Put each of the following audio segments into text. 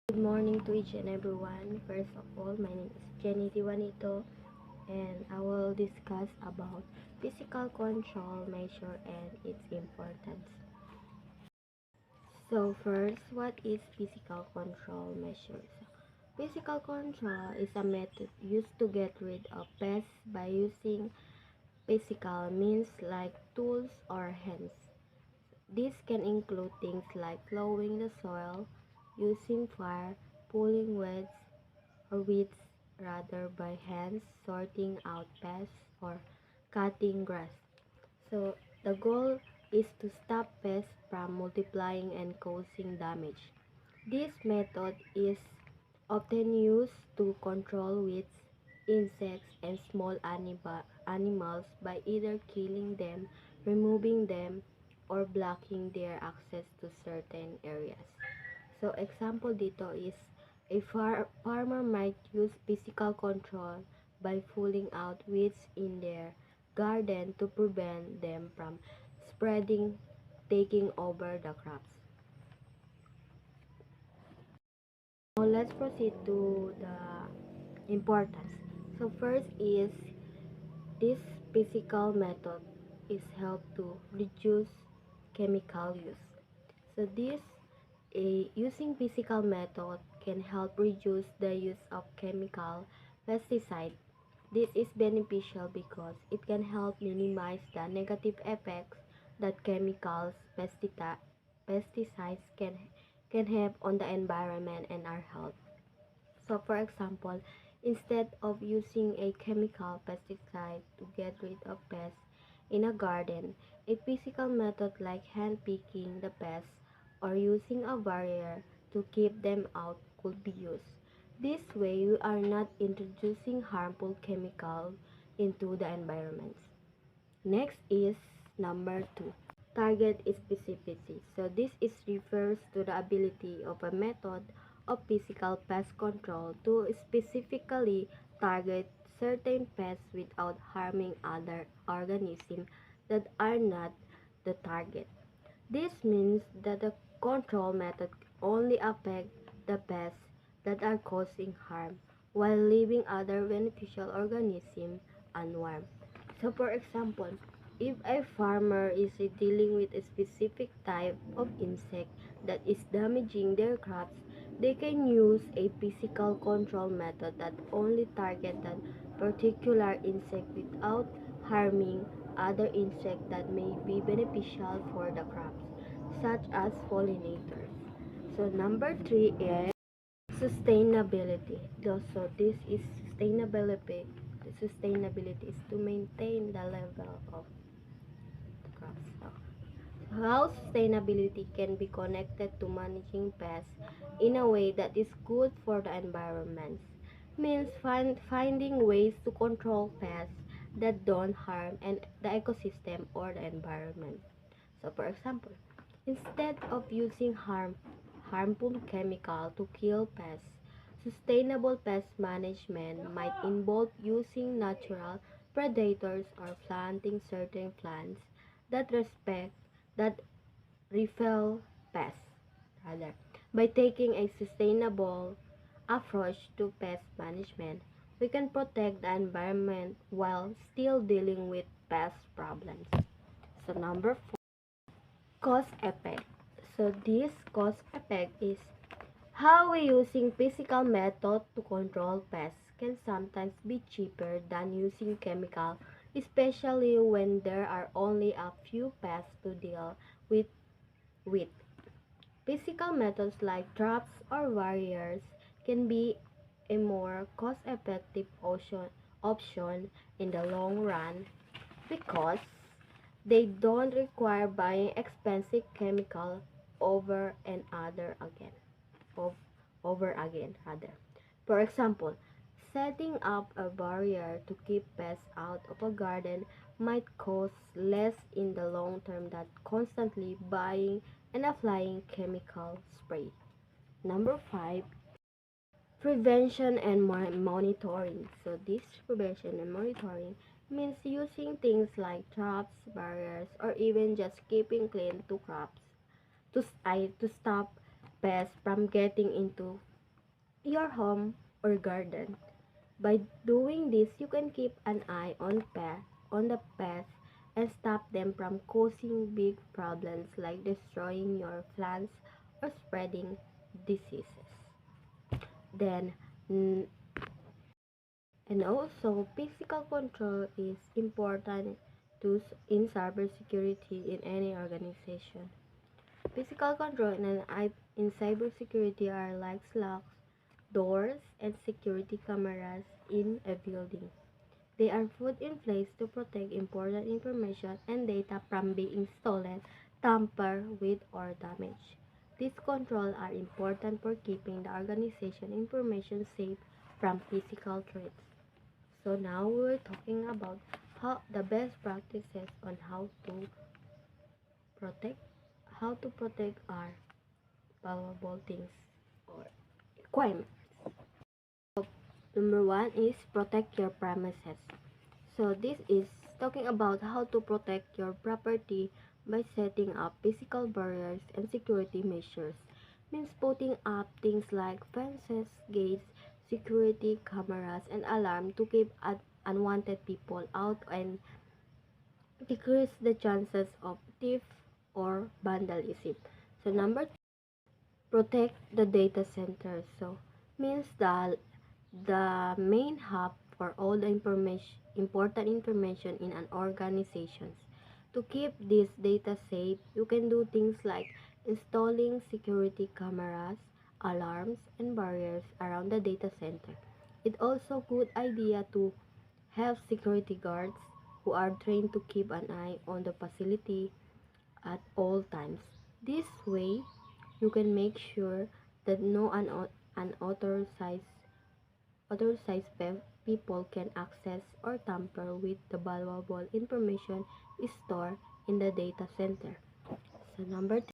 Good morning to each and everyone. First of all, my name is Jenny Juanito and I will discuss about physical control measure and its importance. So first, what is physical control measures? Physical control is a method used to get rid of pests by using physical means like tools or hands. This can include things like plowing the soil, using fire, pulling weeds rather by hands, sorting out pests, or cutting grass. So the goal is to stop pests from multiplying and causing damage. This method is often used to control weeds, insects, and small animals by either killing them, removing them, or blocking their access to certain areas. So example dito is a farmer might use physical control by pulling out weeds in their garden to prevent them from spreading, taking over the crops. Now let's proceed to the importance. So first is this physical method is help to reduce chemical use. So this using physical method can help reduce the use of chemical pesticide. This is beneficial because it can help minimize the negative effects that pesticides can have on the environment and our health. So for example, instead of using a chemical pesticide to get rid of pests in a garden, a physical method like hand picking the pests or using a barrier to keep them out could be used. This way, we are not introducing harmful chemicals into the environment. Next is number 2. Target specificity. So this is refers to the ability of a method of physical pest control to specifically target certain pests without harming other organisms that are not the target. This means that the control method only affects the pests that are causing harm while leaving other beneficial organisms unharmed. So for example, if a farmer is dealing with a specific type of insect that is damaging their crops, they can use a physical control method that only targets that particular insect without harming other insects that may be beneficial for the crops, such as pollinators. So number 3 is sustainability. So this is sustainability. Sustainability is to maintain the level of the crops. So how sustainability can be connected to managing pests in a way that is good for the environment means finding ways to control pests that don't harm the ecosystem or the environment. So for example, instead of using harmful chemical to kill pests, sustainable pest management might involve using natural predators or planting certain plants that respect that repel pests. Rather, by taking a sustainable approach to pest management, we can protect the environment while still dealing with pest problems. So number 4, cause effect. So this cause effect is how we using physical method to control pests can sometimes be cheaper than using chemical, especially when there are only a few pests to deal with. with. Physical methods like traps or barriers can be a more cost-effective option in the long run because they don't require buying expensive chemical over and other again. Of, over again rather. For example, setting up a barrier to keep pests out of a garden might cost less in the long term than constantly buying and applying chemical spray. Number 5, prevention and monitoring. So this prevention and monitoring means using things like traps, barriers, or even just keeping clean to crops to stop pests from getting into your home or garden. By doing this, you can keep an eye on the pests and stop them from causing big problems like destroying your plants or spreading diseases. Then, mm, and also, physical control is important in cybersecurity in any organization. Physical control in cybersecurity are like locks, doors, and security cameras in a building. They are put in place to protect important information and data from being stolen, tampered with, or damaged. These controls are important for keeping the organization information safe from physical threats. So now we're talking about how the best practices on protect to protect our valuable things or requirements. Number one is protect your premises. So this is talking about how to protect your property by setting up physical barriers and security measures. Means putting up things like fences, gates, security cameras, and alarm to keep unwanted people out and decrease the chances of theft or vandalism. So number two, protect the data center. So means the main hub for all the important information in an organization. To keep this data safe, you can do things like installing security cameras, alarms, and barriers around the data center. It's also a good idea to have security guards who are trained to keep an eye on the facility at all times. This way, you can make sure that no unauthorized people can access or tamper with the valuable information stored in the data center. So number three,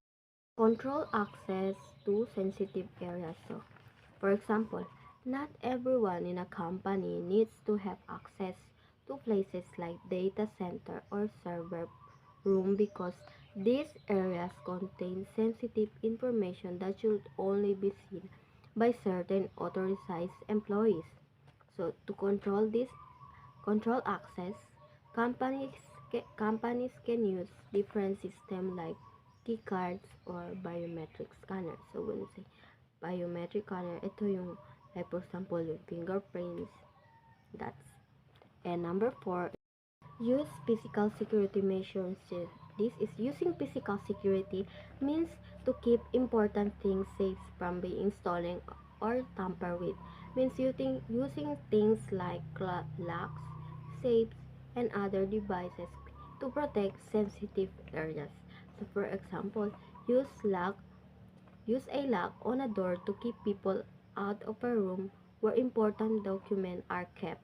control access to sensitive areas. So, for example, not everyone in a company needs to have access to places like data center or server room because these areas contain sensitive information that should only be seen by certain authorized employees. So to control access, companies can use different systems like key cards or biometric scanners. So when you say biometric scanner, ito yung like for example yung fingerprints. That's and number four, use physical security measures. This is using physical security means to keep important things safe from being stolen or tampered with. Means using things like locks, safes, and other devices to protect sensitive areas. So for example, use lock use a lock on a door to keep people out of a room where important documents are kept,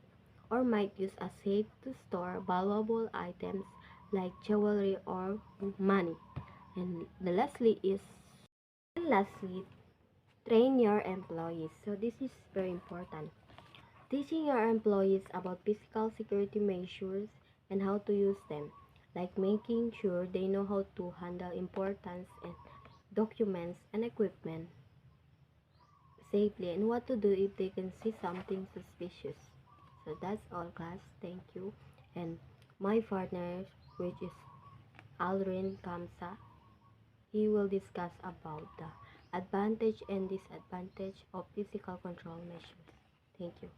or might use a safe to store valuable items like jewelry or money. And lastly, train your employees. So this is very important. Teaching your employees about physical security measures and how to use them, like making sure they know how to handle important and documents and equipment safely and what to do if they can see something suspicious. So that's all, class. Thank you. And my partner, which is Alrin Kamsa, he will discuss about the advantage and disadvantage of physical control measures. Thank you.